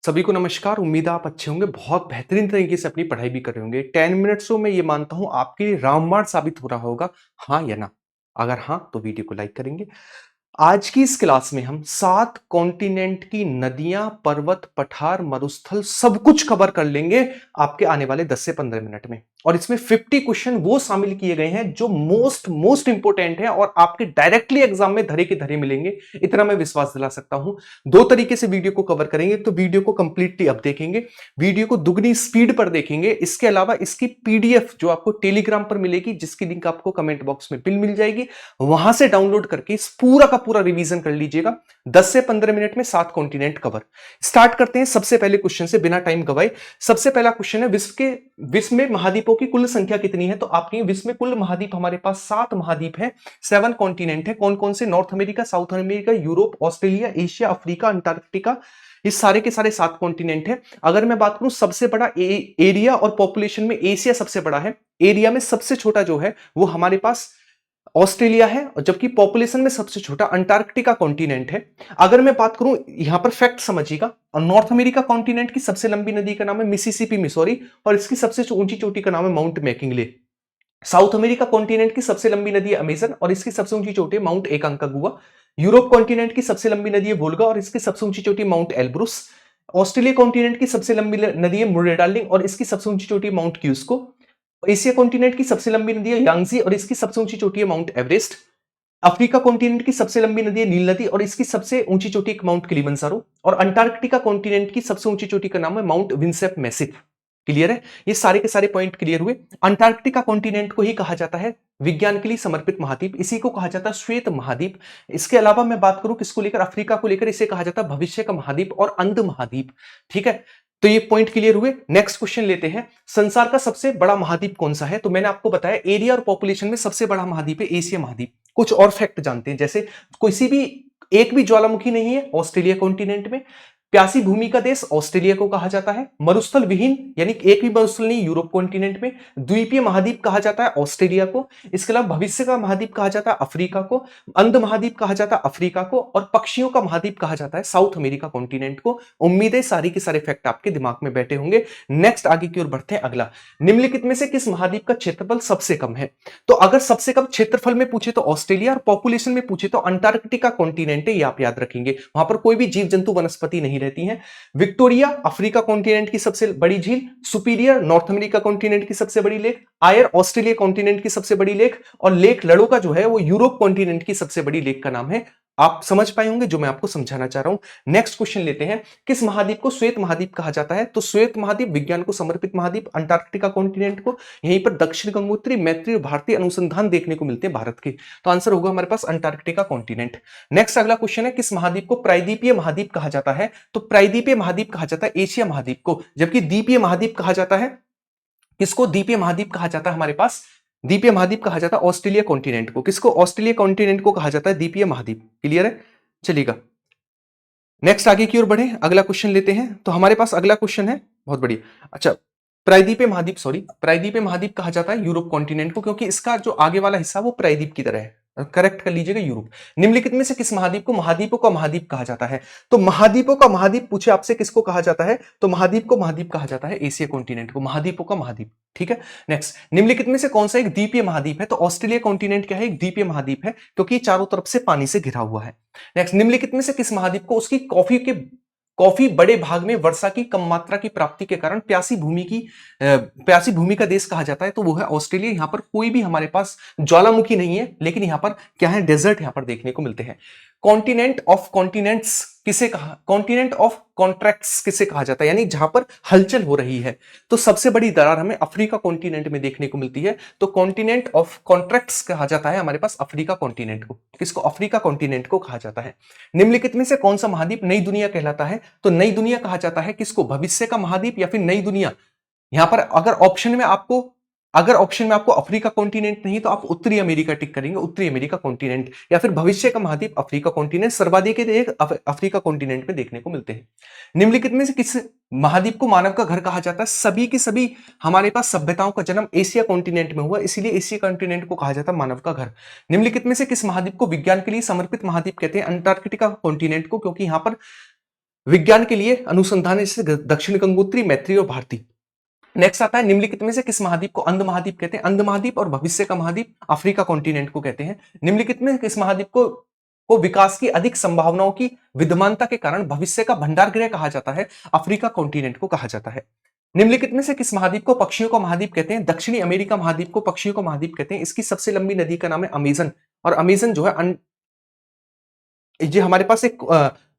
सभी को नमस्कार। उम्मीद है आप अच्छे होंगे, बहुत बेहतरीन तरीके से अपनी पढ़ाई भी कर रहे होंगे। 10 मिनट्स में ये मानता हूँ आपके लिए रामबाण साबित हो रहा होगा, हाँ या ना? अगर हाँ, तो वीडियो को लाइक करेंगे। आज की इस क्लास में हम 7 कॉन्टिनेंट की नदियां, पर्वत, पठार, मरुस्थल सब कुछ कवर कर लेंगे आपके आने वाले 10 से 15 मिनट में। और इसमें 50 क्वेश्चन वो शामिल किए गए हैं जो मोस्ट मोस्ट इंपोर्टेंट है और आपके डायरेक्टली एग्जाम में धरे के धरे मिलेंगे, इतना मैं विश्वास दिला सकता हूं। दो तरीके से वीडियो को कवर करेंगे, तो वीडियो को कंप्लीटली अब देखेंगे, वीडियो को दुगनी स्पीड पर देखेंगे। इसके अलावा इसकी पीडीएफ जो आपको टेलीग्राम पर मिलेगी, जिसकी लिंक आपको कमेंट बॉक्स में मिल जाएगी, वहां से डाउनलोड करके इस पूरा का पूरा रिवीजन कर लीजिएगा। 10 से 15 मिनट में 7 कॉन्टिनेंट कवर। स्टार्ट करते हैं सबसे पहले क्वेश्चन से, बिना टाइम गवाए। सबसे पहला क्वेश्चन है, विश्व में महाद्वीपों की कुल संख्या कितनी है? तो आपके विश्व में कुल महाद्वीप हमारे पास 7 महाद्वीप है, 7 कॉन्टिनेंट है। कौन कौन से? North America, south America, Europe, Australia, Asia, Africa, Antarctica. ये सारे के सारे 7 कॉन्टिनेंट है। अगर मैं बात करूं सबसे बड़ा एरिया और पॉपुलेशन में, एशिया सबसे बड़ा है। एरिया में सबसे छोटा जो है वो हमारे पास ऑस्ट्रेलिया है, और जबकि पॉपुलेशन में सबसे छोटा अंटार्कटिका कॉन्टिनेंट है। अगर मैं बात करूं, यहां पर फैक्ट समझिएगा, नॉर्थ अमेरिका कॉन्टिनेंट की सबसे लंबी नदी का नाम है मिसिसिपी मिसौरी, और इसकी सबसे ऊंची चोटी का नाम है माउंट मैकिंगले। साउथ अमेरिका कॉन्टिनेंट की सबसे लंबी नदी है अमेजन, और इसकी सबसे ऊंची चोटी है माउंट एकांकागुआ। यूरोप कॉन्टिनेंट की सबसे लंबी नदी है वोल्गा, और इसकी सबसे ऊंची चोटी माउंट एल्ब्रुस। ऑस्ट्रेलिया कॉन्टिनेंट की सबसे लंबी नदी है मुर्रे डार्लिंग, और इसकी सबसे ऊंची चोटी माउंट क्यूस्को। एशिया कॉन्टिनेंट की सबसे लंबी नदी है यांगजी, और इसकी सबसे ऊंची चोटी है माउंट एवरेस्ट। अफ्रीका कॉन्टिनेंट की सबसे लंबी नदी है नील नदी, और इसकी सबसे ऊंची चोटी माउंट किलिमंजारो। और अंटार्कटिका कॉन्टिनेंट की सबसे ऊंची चोटी का नाम है माउंट विंसेप मैसिफ। क्लियर है? ये सारे के सारे पॉइंट क्लियर हुए। अंटार्कटिका कॉन्टिनेंट को ही कहा जाता है विज्ञान के लिए समर्पित महाद्वीप, इसी को कहा जाता है श्वेत महाद्वीप। इसके अलावा मैं बात करूं किसको लेकर, अफ्रीका को लेकर, इसे कहा जाता है भविष्य का महाद्वीप और अंध महाद्वीप। ठीक है, तो ये पॉइंट क्लियर हुए। नेक्स्ट क्वेश्चन लेते हैं, संसार का सबसे बड़ा महाद्वीप कौन सा है? तो मैंने आपको बताया एरिया और पॉपुलेशन में सबसे बड़ा महाद्वीप है एशिया महाद्वीप। कुछ और फैक्ट जानते हैं, जैसे किसी भी एक भी ज्वालामुखी नहीं है ऑस्ट्रेलिया कॉन्टिनेंट में। प्यासी भूमि का देश ऑस्ट्रेलिया को कहा जाता है। मरुस्थल विहीन यानी एक भी मरुस्थल नहीं यूरोप कॉन्टिनेंट में। द्वीपीय महाद्वीप कहा जाता है ऑस्ट्रेलिया को। इसके अलावा भविष्य का महाद्वीप कहा जाता है अफ्रीका को। अंध महाद्वीप कहा जाता है अफ्रीका को, और पक्षियों का महाद्वीप कहा जाता है साउथ अमेरिका कॉन्टिनेंट को। उम्मीद है सारी के सारे फैक्ट आपके दिमाग में बैठे होंगे। नेक्स्ट आगे की ओर बढ़ते हैं। अगला, निम्नलिखित में से किस महाद्वीप का क्षेत्रफल सबसे कम है? तो अगर सबसे कम क्षेत्रफल में पूछे तो ऑस्ट्रेलिया, और पॉपुलेशन में पूछे तो अंटार्कटिका कॉन्टिनेंट है, ये आप याद रखेंगे। वहां पर कोई भी जीव जंतु वनस्पति नहीं रहती हैं। विक्टोरिया अफ्रीका कॉन्टिनेंट की सबसे बड़ी झील, सुपीरियर नॉर्थ अमेरिका कॉन्टिनेंट की सबसे बड़ी लेक, आयर ऑस्ट्रेलिया कॉन्टिनेंट की सबसे बड़ी लेक, और लेक लड़ोका जो है वो यूरोप कॉन्टिनेंट की सबसे बड़ी लेक का नाम है। आप समझ पाए होंगे जो मैं आपको समझाना चाह रहा हूं। नेक्स्ट क्वेश्चन लेते हैं, किस महाद्वीप को श्वेत महाद्वीप कहा जाता है? तो श्वेत महाद्वीप विज्ञान को समर्पित महाद्वीप, अंटार्कटिका कॉन्टिनेंट को। यहीं पर दक्षिण गंगोत्री, मैत्री और भारतीय अनुसंधान देखने को मिलते हैं भारत के। तो आंसर होगा हमारे पास अंटार्कटिका कॉन्टिनेंट। नेक्स्ट अगला क्वेश्चन है, किस महाद्वीप को प्रायद्वीपीय महाद्वीप कहा जाता है? तो प्रायद्वीपीय महाद्वीप कहा जाता है एशिया महाद्वीप को, जबकि द्वीपीय महाद्वीप कहा जाता है किसको? द्वीपीय महाद्वीप कहा जाता है हमारे पास, द्वीपीय महाद्वीप कहा जाता है ऑस्ट्रेलिया कॉन्टिनेंट को। किसको? ऑस्ट्रेलिया कॉन्टिनेंट को कहा जाता है द्वीपीय महाद्वीप। क्लियर है? चलिएगा नेक्स्ट आगे की ओर बढ़े, अगला क्वेश्चन लेते हैं। तो हमारे पास अगला क्वेश्चन है, बहुत बढ़िया। अच्छा, प्रायद्वीपीय महाद्वीप कहा जाता है यूरोप कॉन्टिनेंट को, क्योंकि इसका जो आगे वाला हिस्सा वो प्रायद्वीप की तरह है। करेक्ट कर लीजिएगा, यूरोप। निम्नलिखित में से किस महाद्वीप को महाद्वीपों का महाद्वीप कहा जाता है? तो महाद्वीपों का महाद्वीप पूछे आपसे किसको कहा जाता है? तो महाद्वीप को महाद्वीप कहा जाता है एशिया कॉन्टिनेंट को, महाद्वीपों का महाद्वीप। ठीक है, नेक्स्ट, निम्नलिखित में से कौन सा एक द्वीपीय महाद्वीप है? तो ऑस्ट्रेलिया कॉन्टिनेंट क्या है? एक द्वीपीय महाद्वीप है, क्योंकि चारों तरफ से पानी से घिरा हुआ है। नेक्स्ट, निम्नलिखित में से किस महाद्वीप को उसकी कॉफी बड़े भाग में वर्षा की कम मात्रा की प्राप्ति के कारण प्यासी भूमि का देश कहा जाता है? तो वो है ऑस्ट्रेलिया। यहां पर कोई भी हमारे पास ज्वालामुखी नहीं है, लेकिन यहां पर क्या है? डेजर्ट यहां पर देखने को मिलते हैं। कॉन्टिनेंट ऑफ कॉन्टिनेंट्स किसे कहा? कॉन्टिनेंट ऑफ कॉन्ट्रैक्ट्स किसे कहा जाता है? यानी जहां पर हलचल हो रही है। तो सबसे बड़ी दरार हमें अफ्रीका कॉन्टिनेंट में देखने को मिलती है। तो कॉन्टिनेंट ऑफ कॉन्ट्रैक्ट्स कहा जाता है हमारे पास अफ्रीका कॉन्टिनेंट को। किसको? अफ्रीका कॉन्टिनेंट को कहा जाता है। निम्नलिखित में से कौन सा महाद्वीप नई दुनिया कहलाता है? तो नई दुनिया कहा जाता है किसको? भविष्य का महाद्वीप या फिर नई दुनिया। यहां पर अगर ऑप्शन में आपको अफ्रीका कॉन्टिनेंट नहीं तो आप उत्तरी अमेरिका टिक करेंगे, उत्तरी अमेरिका कॉन्टिनेंट, या फिर भविष्य का महाद्वीप अफ्रीका कॉन्टिनेंट। सर्वाधिक एक अफ्रीका कॉन्टिनेंट में देखने को मिलते हैं। निम्नलिखित में से किस महाद्वीप को मानव का घर कहा जाता है? सभी की सभी हमारे पास सभ्यताओं का जन्म एशिया कॉन्टिनेंट में हुआ, इसीलिए एशिया कॉन्टिनेंट को कहा जाता है मानव का घर। निम्नलिखित में से किस महाद्वीप को विज्ञान के लिए समर्पित महाद्वीप कहते हैं? अंटार्कटिका कॉन्टिनेंट को, क्योंकि यहां पर विज्ञान के लिए अनुसंधान है, जैसे दक्षिण गंगोत्री, मैत्री और भारती। नेक्स्ट आता है निम्नलिखित में से किस महाद्वीप को अंध महाद्वीप कहते हैं? अंध महाद्वीप और भविष्य का महाद्वीप अफ्रीका कॉन्टिनेंट को कहते हैं। निम्नलिखित में किस महाद्वीप को विकास की अधिक संभावनाओं की विद्यमानता के कारण भविष्य का भंडार गृह कहा जाता है? अफ्रीका कॉन्टिनेंट को कहा जाता है। निम्नलिखित में से किस महाद्वीप को पक्षियों का महाद्वीप कहते हैं? दक्षिणी अमेरिका महाद्वीप को पक्षियों का महाद्वीप कहते हैं। इसकी सबसे लंबी नदी का नाम है अमेजन, और अमेजन जो है ये हमारे पास एक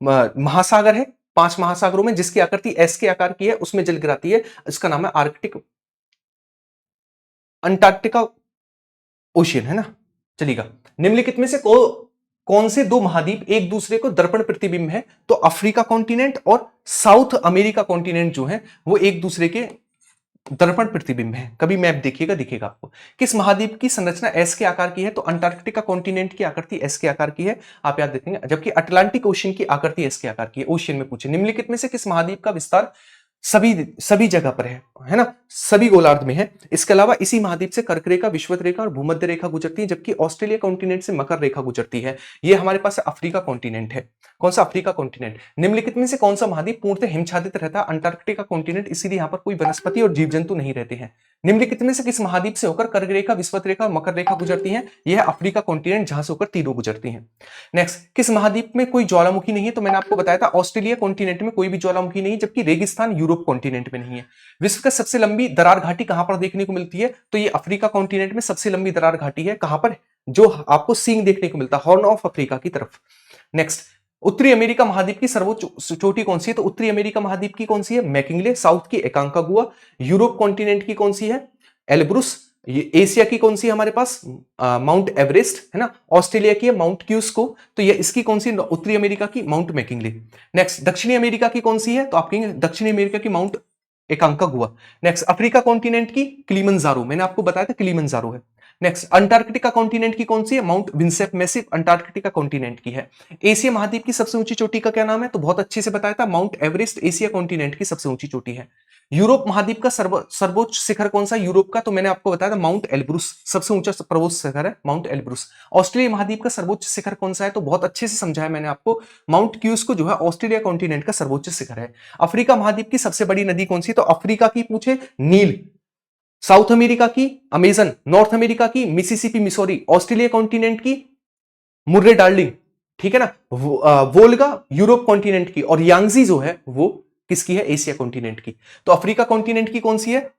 महासागर है, 5 महासागरों में, जिसकी आकृति एस के आकार की है, उसमें जल गिराती है। इसका नाम है आर्कटिक अंटार्कटिका ओशियन, है ना। चलिएगा, निम्नलिखित में से कौन से दो महाद्वीप एक दूसरे को दर्पण प्रतिबिंब है? तो अफ्रीका कॉन्टिनेंट और साउथ अमेरिका कॉन्टिनेंट जो है वो एक दूसरे के दर्पण प्रतिबिंब है। कभी मैप देखिएगा, दिखेगा आपको। किस महाद्वीप की संरचना एस के आकार की है? तो अंटार्कटिका कॉन्टिनेंट की आकृति एस के आकार की है, आप याद रखेंगे। जबकि अटलांटिक ओशियन की आकृति एस के आकार की है। ओशियन में पूछे निम्नलिखित में से किस महाद्वीप का विस्तार सभी जगह पर है ना, सभी गोलार्ध में है। इसके अलावा इसी महाद्वीप से कर्क रेखा, विषुवत रेखा और भूमध्य रेखा गुजरती है, जबकि ऑस्ट्रेलिया कॉन्टिनेंट से मकर रेखा गुजरती है। ये हमारे पास अफ्रीका कॉन्टिनेंट है। कौन सा? Africa continent. निम्नलिखित में से कौन सा महाद्वीप पूर्णतः हिमछादित रहता है? अंटार्कटिका कॉन्टिनेंट, इसीलिए यहाँ पर कोई वनस्पति और जीव जंतु नहीं रहते हैं। निम्नलिखित में से किस महाद्वीप से होकर कर्क रेखा, विषुवत रेखा और मकर रेखा गुजरती है? यह अफ्रीका कॉन्टिनेंट, जहां से होकर तीनों गुजरती हैं। नेक्स्ट, किस महाद्वीप में कोई ज्वालामुखी नहीं है? तो मैंने आपको बताया था ऑस्ट्रेलिया कॉन्टिनेंट में कोई भी ज्वालामुखी नहीं, जबकि रेगिस्तान यूरोप कॉन्टिनेंट में नहीं है। विश्व का सबसे लंबी दरार घाटी कहां पर देखने को मिलती है? तो ये अफ्रीका कॉन्टिनेंट में सबसे लंबी दरार घाटी है। कहां पर? जो आपको सींग देखने को मिलता है, हॉर्न ऑफ अफ्रीका की तरफ। नेक्स्ट, उत्तरी अमेरिका महाद्वीप की सर्वोच्च चोटी कौन सी है? तो उत्तरी अमेरिका महाद्वीप की कौन सी है? मैकिंले। साउथ की एकांकागुआ। यूरोप कॉन्टिनेंट की कौन सी है? एल्ब्रुस। ये एशिया की कौन सी है हमारे पास? माउंट एवरेस्ट, है ना। ऑस्ट्रेलिया की है माउंट क्यूस्को। तो ये इसकी कौन सी? उत्तरी अमेरिका की माउंट मैकिंले। नेक्स्ट, दक्षिणी अमेरिका की कौन सी है? तो आप कहेंगे दक्षिणी अमेरिका की माउंट एकांकागुआ। नेक्स्ट, अफ्रीका कॉन्टिनेंट की किलिमंजारो, मैंने आपको बताया था किलिमंजारो है। नेक्स्ट, अंटार्कटिका कॉन्टिनेंट की कौन सी है? माउंट विंसेप मैसिव अंटार्कटिका कॉन्टिनेंट की है। एशिया महाद्वीप की सबसे ऊंची चोटी का क्या नाम है? तो बहुत अच्छे से बताया था, माउंट एवरेस्ट एशिया कॉन्टिनेंट की सबसे ऊंची चोटी है। यूरोप महाद्वीप का सर्वोच्च शिखर कौन सा? यूरोप का तो मैंने आपको बताया था माउंट एल्ब्रुस, सबसे ऊंचा पर्वत शिखर है माउंट एल्ब्रुस। ऑस्ट्रेलिया महाद्वीप का सर्वोच्च शिखर कौन सा है? तो बहुत अच्छे से समझाया मैंने आपको, माउंट क्यूस्को जो है ऑस्ट्रेलिया कॉन्टिनेंट का सर्वोच्च शिखर है। अफ्रीका महाद्वीप की सबसे बड़ी नदी कौन सी? तो अफ्रीका की पूछे नील, साउथ अमेरिका की अमेजन, नॉर्थ अमेरिका की मिसिसिपी मिसौरी, ऑस्ट्रेलिया कॉन्टिनेंट की मुर्रे डार्लिंग, ठीक है ना। वोल्गा यूरोप कॉन्टिनेंट की, और यांगजी जो है वो किसकी है? एशिया कॉन्टिनेंट की। तो अफ्रीका कॉन्टिनेंट की कौन सी है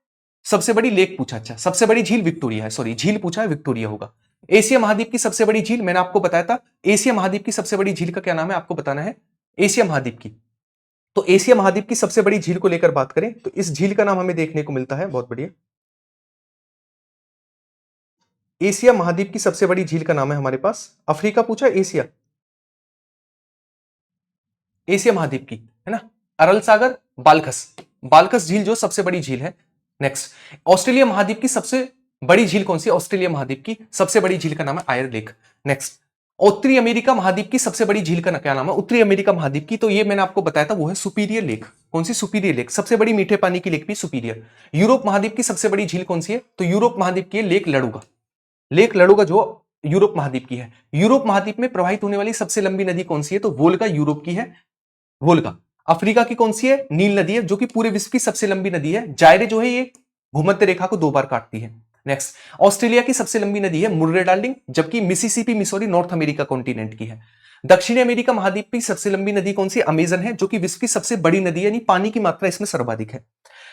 सबसे बड़ी? लेक पूछा, अच्छा सबसे बड़ी झील विक्टोरिया है, सॉरी झील पूछा है, विक्टोरिया होगा। एशिया महाद्वीप की सबसे बड़ी झील मैंने आपको बताया था, एशिया महाद्वीप की सबसे बड़ी झील का क्या नाम है आपको बताना है, एशिया महाद्वीप की। तो एशिया महाद्वीप की सबसे बड़ी झील को लेकर बात करें तो इस झील का नाम हमें देखने को मिलता है, बहुत बढ़िया, एशिया महाद्वीप की सबसे बड़ी झील का नाम है हमारे पास, अफ्रीका पूछा, एशिया, एशिया महाद्वीप की, है ना, अरल सागर, बालखस, बालखस झील जो सबसे बड़ी झील है। नेक्स्ट, ऑस्ट्रेलिया महाद्वीप की सबसे बड़ी झील कौन सी? ऑस्ट्रेलिया महाद्वीप की सबसे बड़ी झील का नाम है आयर लेक। नेक्स्ट, उत्तरी अमेरिका महाद्वीप की सबसे बड़ी झील का क्या नाम है? उत्तरी अमेरिका महाद्वीप की, तो ये मैंने आपको बताया था वो है सुपीरियर लेक। कौन सी? सुपीरियर लेक, सबसे बड़ी मीठे पानी की लेक भी सुपीरियर। यूरोप महाद्वीप की सबसे बड़ी झील कौन सी है? तो यूरोप महाद्वीप की लेक लड़ूगा, लेक लड़ूगा जो यूरोप महाद्वीप की है। यूरोप महाद्वीप में प्रवाहित होने वाली सबसे लंबी नदी कौन सी है? तो वोल्गा यूरोप की है, वोल्गा। अफ्रीका की कौन सी है? नील नदी है, जो कि पूरे विश्व की सबसे लंबी नदी है। जायरे जो है ये भूमध्य रेखा को 2 बार काटती है। नेक्स्ट, ऑस्ट्रेलिया की सबसे लंबी नदी है मुर्रे डार्लिंग, जबकि Mississippi Missouri north America continent की है। दक्षिणी अमेरिका महाद्वीप की सबसे लंबी नदी कौन सी? अमेजन है, जो कि विश्व की सबसे बड़ी नदी है, यानी पानी की मात्रा इसमें सर्वाधिक है।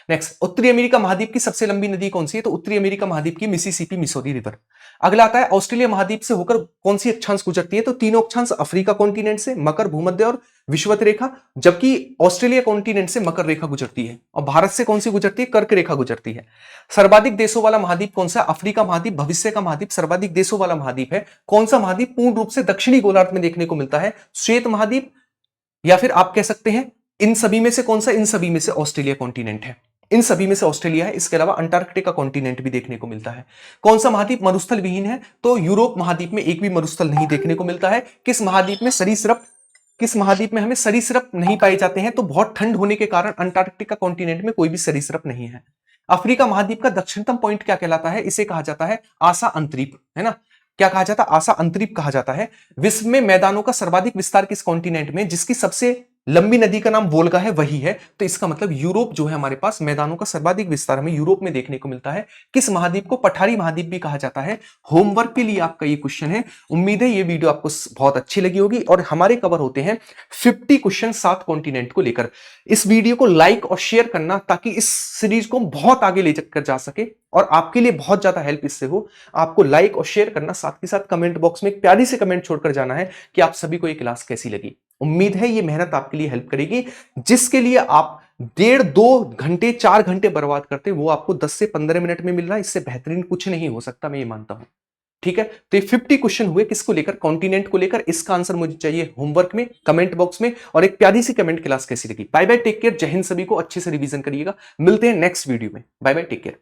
नेक्स्ट, उत्तरी अमेरिका महाद्वीप की सबसे लंबी नदी कौन सी है? तो उत्तरी अमेरिका महाद्वीप की मिसिसिपी मिसौरी रिवर। अगला आता है ऑस्ट्रेलिया महाद्वीप से होकर कौन सी अक्षांश गुजरती है? तो तीनों अक्षांश अफ्रीका कॉन्टिनेंट से, मकर, भूमध्य और विषुवत रेखा, जबकि ऑस्ट्रेलिया कॉन्टिनेंट से मकर रेखा गुजरती है। और भारत से कौन सी गुजरती है? कर्क रेखा गुजरती है। सर्वाधिक देशों वाला महाद्वीप कौन सा? अफ्रीका महाद्वीप, भविष्य का महाद्वीप, सर्वाधिक देशों वाला महाद्वीप है। कौन सा महाद्वीप पूर्ण रूप से दक्षिणी गोलार्ध में देखने को मिलता है? श्वेत महाद्वीप, या फिर आप कह सकते हैं इन सभी में से कौन सा? इन सभी में से ऑस्ट्रेलिया कॉन्टिनेंट है, इन सभी में से ऑस्ट्रेलिया है। इसके अलावा अंटार्कटिका कॉन्टिनेंट भी देखने को मिलता है। कौन सा महाद्वीप मरुस्थल विहीन है? तो यूरोप महाद्वीप में एक भी मरुस्थल नहीं देखने को मिलता है। किस महाद्वीप में सरीसृप, किस महाद्वीप में हमें सरीसृप नहीं पाए जाते हैं? तो बहुत ठंड होने के कारण अंटार्कटिका कॉन्टिनेंट में कोई भी सरीसृप नहीं है। अफ्रीका महाद्वीप का दक्षिणतम पॉइंट क्या कहलाता है? इसे कहा जाता है आसा अंतरीप, है ना। क्या कहा जाता है? आसा अंतरीप कहा जाता है। विश्व में मैदानों का सर्वाधिक विस्तार किस कॉन्टिनेंट में? जिसकी सबसे लंबी नदी का नाम वोल्गा है, वही है। तो इसका मतलब यूरोप जो है हमारे पास मैदानों का सर्वाधिक विस्तार हमें यूरोप में देखने को मिलता है। किस महाद्वीप को पठारी महाद्वीप भी कहा जाता है? होमवर्क के लिए आपका ये क्वेश्चन है। उम्मीद है ये वीडियो आपको बहुत अच्छी लगी होगी और हमारे कवर होते हैं 50 क्वेश्चन 7 कॉन्टिनेंट को लेकर। इस वीडियो को लाइक और शेयर करना ताकि इस सीरीज को बहुत आगे ले कर जा सके और आपके लिए बहुत ज्यादा हेल्प इससे हो। आपको लाइक और शेयर करना, साथ के साथ कमेंट बॉक्स में एक प्यारी से कमेंट छोड़कर जाना है कि आप सभी को ये क्लास कैसी लगी। उम्मीद है ये मेहनत आपके लिए हेल्प करेगी, जिसके लिए आप 1.5-2 घंटे 4 घंटे बर्बाद करते वो आपको 10 से 15 मिनट में मिल रहा है। इससे बेहतरीन कुछ नहीं हो सकता, मैं ये मानता हूं। ठीक है, तो ये 50 क्वेश्चन हुए, किसको लेकर? कॉन्टिनेंट को लेकर। इसका आंसर मुझे चाहिए होमवर्क में, कमेंट बॉक्स में, और एक प्यारी सी कमेंट क्लास कैसी लगी। बाय बाय, टेक केयर, जय हिंद, सभी को अच्छे से रिवीजन करिएगा। मिलते हैं नेक्स्ट वीडियो में। Bye bye, take care.